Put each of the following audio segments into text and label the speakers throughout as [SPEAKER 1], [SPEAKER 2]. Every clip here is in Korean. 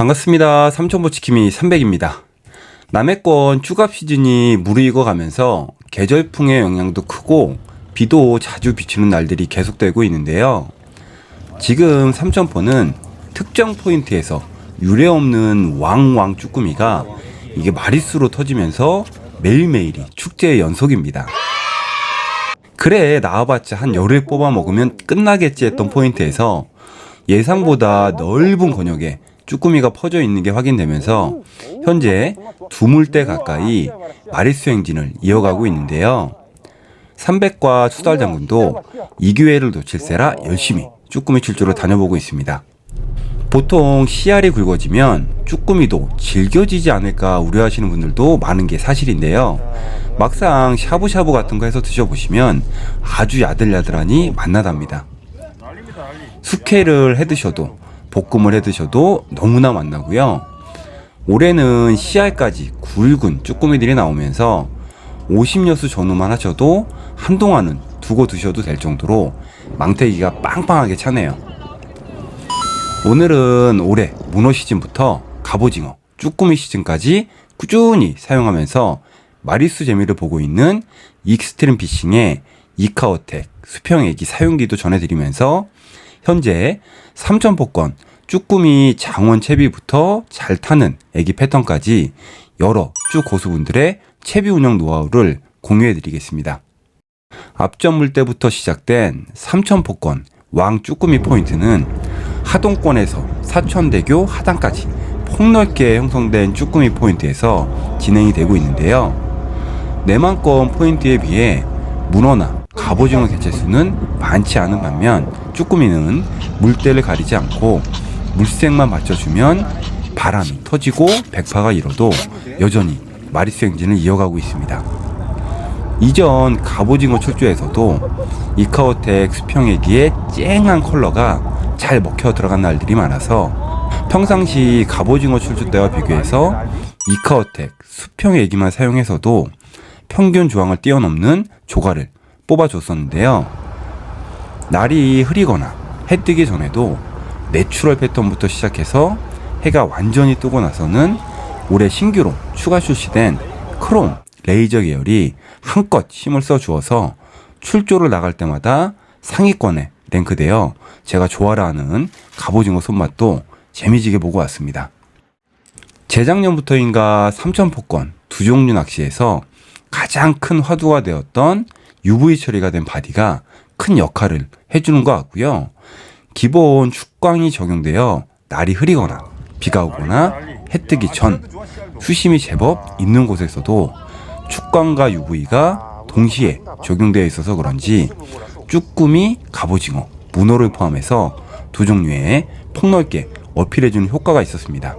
[SPEAKER 1] 반갑습니다. 삼천포치킴이 300입니다. 남해권 쭈갑 시즌이 무르익어가면서 계절풍의 영향도 크고 비도 자주 비추는 날들이 계속되고 있는데요. 지금 삼천포는 특정 포인트에서 유례없는 왕왕 쭈꾸미가 이게 마리수로 터지면서 매일매일이 축제의 연속입니다. 그래 나와봤자 한 열흘 뽑아 먹으면 끝나겠지 했던 포인트에서 예상보다 넓은 권역에 쭈꾸미가 퍼져 있는 게 확인되면서 현재 두 물대 가까이 마리수 행진을 이어가고 있는데요. 300과 수달장군도 이 기회를 놓칠세라 열심히 쭈꾸미 출조를 다녀보고 있습니다. 보통 씨알이 굵어지면 쭈꾸미도 질겨지지 않을까 우려하시는 분들도 많은 게 사실인데요. 막상 샤브샤브 같은 거 해서 드셔보시면 아주 야들야들하니 맛나답니다. 숙회를 해드셔도 볶음을 해드셔도 너무나 맛나고요. 올해는 씨알까지 굵은 쭈꾸미들이 나오면서 50여수 전후만 하셔도 한동안은 두고 드셔도 될 정도로 망태기가 빵빵하게 차네요. 오늘은 올해 문어 시즌부터 갑오징어, 쭈꾸미 시즌까지 꾸준히 사용하면서 마리수 재미를 보고 있는 익스트림 피싱의 이카오텍 수평애기 사용기도 전해드리면서 현재 삼천포권 쭈꾸미 장원 채비부터 잘 타는 애기 패턴까지 여러 쭈 고수분들의 채비 운영 노하우를 공유해드리겠습니다. 앞전 물때부터 시작된 삼천포권 왕 쭈꾸미 포인트는 하동권에서 사천대교 하단까지 폭넓게 형성된 쭈꾸미 포인트에서 진행이 되고 있는데요. 내만권 포인트에 비해 문어나 갑오징어 개체수는 많지 않은 반면 쭈꾸미는 물때를 가리지 않고 물색만 맞춰주면 바람이 터지고 백파가 일어도 여전히 마리수 행진을 이어가고 있습니다. 이전 갑오징어 출조에서도 이카오텍 수평애기의 쨍한 컬러가 잘 먹혀 들어간 날들이 많아서 평상시 갑오징어 출조 때와 비교해서 이카오텍 수평애기만 사용해서도 평균 조항을 뛰어넘는 조과를 뽑아줬었는데요. 날이 흐리거나 해 뜨기 전에도 내추럴 패턴부터 시작해서 해가 완전히 뜨고 나서는 올해 신규로 추가 출시된 크롬 레이저 계열이 한껏 힘을 써 주어서 출조를 나갈 때마다 상위권에 랭크되어 제가 좋아라 하는 갑오징어 손맛도 재미지게 보고 왔습니다. 재작년부터인가 삼천포권 두 종류 낚시에서 가장 큰 화두가 되었던 UV 처리가 된 바디가 큰 역할을 해주는 것 같고요. 기본 축광이 적용되어 날이 흐리거나 비가 오거나 해 뜨기 전 수심이 제법 있는 곳에서도 축광과 UV가 동시에 적용되어 있어서 그런지 쭈꾸미, 갑오징어, 문어를 포함해서 두 종류에 폭넓게 어필해주는 효과가 있었습니다.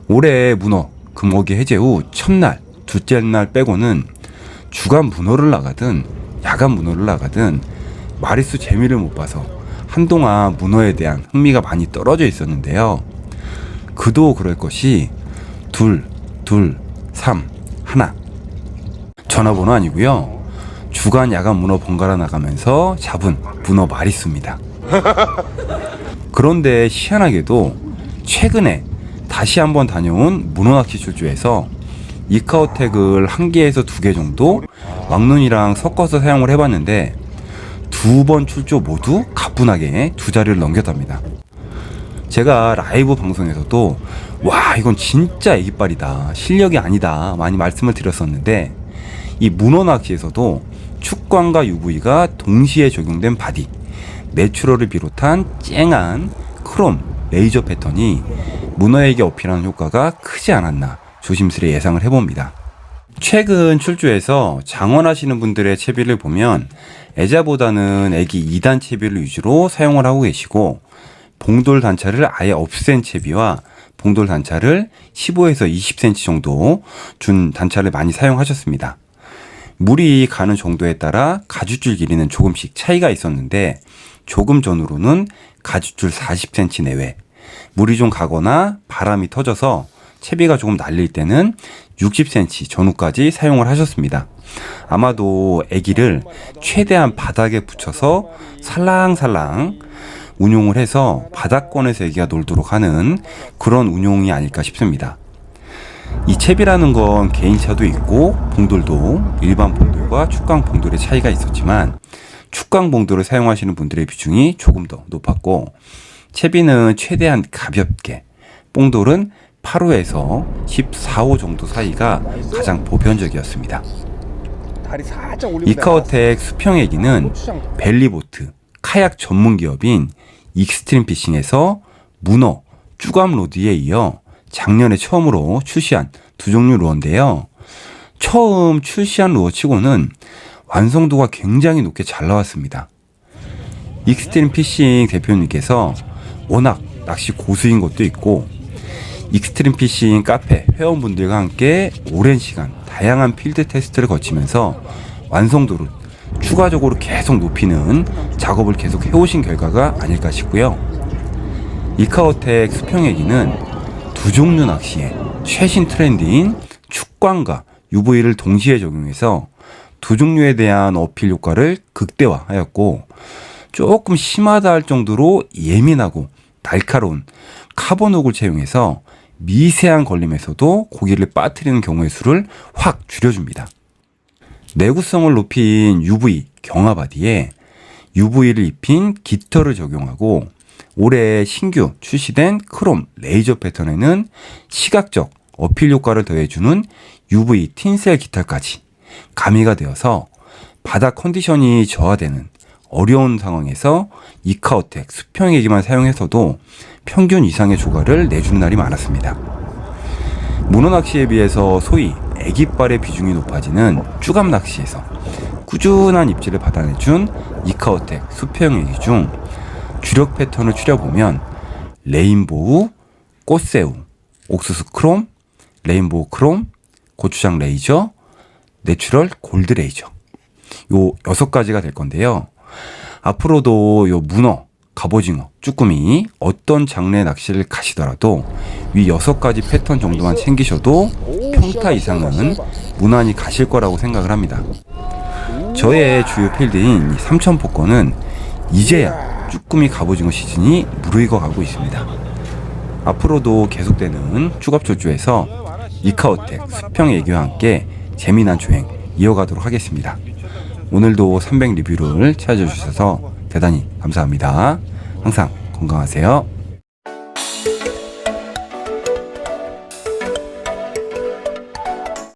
[SPEAKER 1] 올해 문어 금어기 해제 후 첫날, 둘째 날 빼고는 주간 문어를 나가든 야간 문어를 나가든 마리수 재미를 못 봐서 한동안 문어에 대한 흥미가 많이 떨어져 있었는데요. 그도 그럴 것이 둘, 3, 하나 전화번호 아니고요. 주간 야간 문어 번갈아 나가면서 잡은 문어 마리수입니다. 그런데 희한하게도 최근에 다시 한번 다녀온 문어 낚시 출조에서 이카오텍을 1개에서 2개 정도 왕눈이랑 섞어서 사용을 해봤는데 두 번 출조 모두 가뿐하게 두 자리를 넘겼답니다. 제가 라이브 방송에서도 와 이건 진짜 애기빨이다 실력이 아니다 많이 말씀을 드렸었는데 이 문어 낚시에서도 축광과 UV가 동시에 적용된 바디 내추럴을 비롯한 쨍한 크롬 레이저 패턴이 문어에게 어필하는 효과가 크지 않았나 조심스레 예상을 해봅니다. 최근 출조에서 장원하시는 분들의 채비를 보면 애자보다는 애기 2단 채비를 위주로 사용을 하고 계시고 봉돌 단차를 아예 없앤 채비와 봉돌 단차를 15에서 20cm 정도 준 단차를 많이 사용하셨습니다. 물이 가는 정도에 따라 가죽줄 길이는 조금씩 차이가 있었는데 조금 전후로는 가죽줄 40cm 내외 물이 좀 가거나 바람이 터져서 채비가 조금 날릴 때는 60cm 전후까지 사용을 하셨습니다. 아마도 애기를 최대한 바닥에 붙여서 살랑살랑 운용을 해서 바닥권에서 애기가 놀도록 하는 그런 운용이 아닐까 싶습니다. 이 채비라는 건 개인차도 있고 봉돌도 일반 봉돌과 축강 봉돌의 차이가 있었지만 축강 봉돌을 사용하시는 분들의 비중이 조금 더 높았고, 채비는 최대한 가볍게, 봉돌은 8호에서 14호 정도 사이가 가장 보편적이었습니다. 이카오텍 수평애기는 벨리보트, 카약 전문 기업인 익스트림 피싱에서 문어, 쭈감 로드에 이어 작년에 처음으로 출시한 두 종류 루어인데요. 처음 출시한 루어치고는 완성도가 굉장히 높게 잘 나왔습니다. 익스트림 피싱 대표님께서 워낙 낚시 고수인 것도 있고, 익스트림 피싱 카페 회원분들과 함께 오랜 시간 다양한 필드 테스트를 거치면서 완성도를 추가적으로 계속 높이는 작업을 계속 해오신 결과가 아닐까 싶고요. 이카오텍 수평애기는 두 종류 낚시에 최신 트렌드인 축광과 UV를 동시에 적용해서 두 종류에 대한 어필 효과를 극대화하였고, 조금 심하다 할 정도로 예민하고 날카로운 카본 훅을 채용해서 미세한 걸림에서도 고기를 빠뜨리는 경우의 수를 확 줄여줍니다. 내구성을 높인 UV 경화바디에 UV를 입힌 깃털을 적용하고, 올해 신규 출시된 크롬 레이저 패턴에는 시각적 어필 효과를 더해주는 UV 틴셀 깃털까지 가미가 되어서 바닥 컨디션이 저하되는 어려운 상황에서 이카오텍 수평애기만 사용해서도 평균 이상의 조과를 내주는 날이 많았습니다. 문어 낚시에 비해서 소위 애기발의 비중이 높아지는 쭈감 낚시에서 꾸준한 입질을 받아내준 이카오텍 수평애기 중 주력 패턴을 추려보면 레인보우, 꽃새우, 옥수수 크롬, 레인보우 크롬, 고추장 레이저, 내추럴 골드 레이저, 요 6가지가 될 건데요. 앞으로도 요 문어, 갑오징어, 쭈꾸미 어떤 장르의 낚시를 가시더라도 위 6가지 패턴 정도만 챙기셔도 평타 이상은 무난히 가실 거라고 생각을 합니다. 저의 주요 필드인 삼천포권은 이제야 쭈꾸미 갑오징어 시즌이 무르익어 가고 있습니다. 앞으로도 계속되는 쭈갑조주에서 이카오텍 수평애기와 함께 재미난 주행 이어가도록 하겠습니다. 오늘도 300 리뷰를 찾아주셔서 대단히 감사합니다. 항상 건강하세요.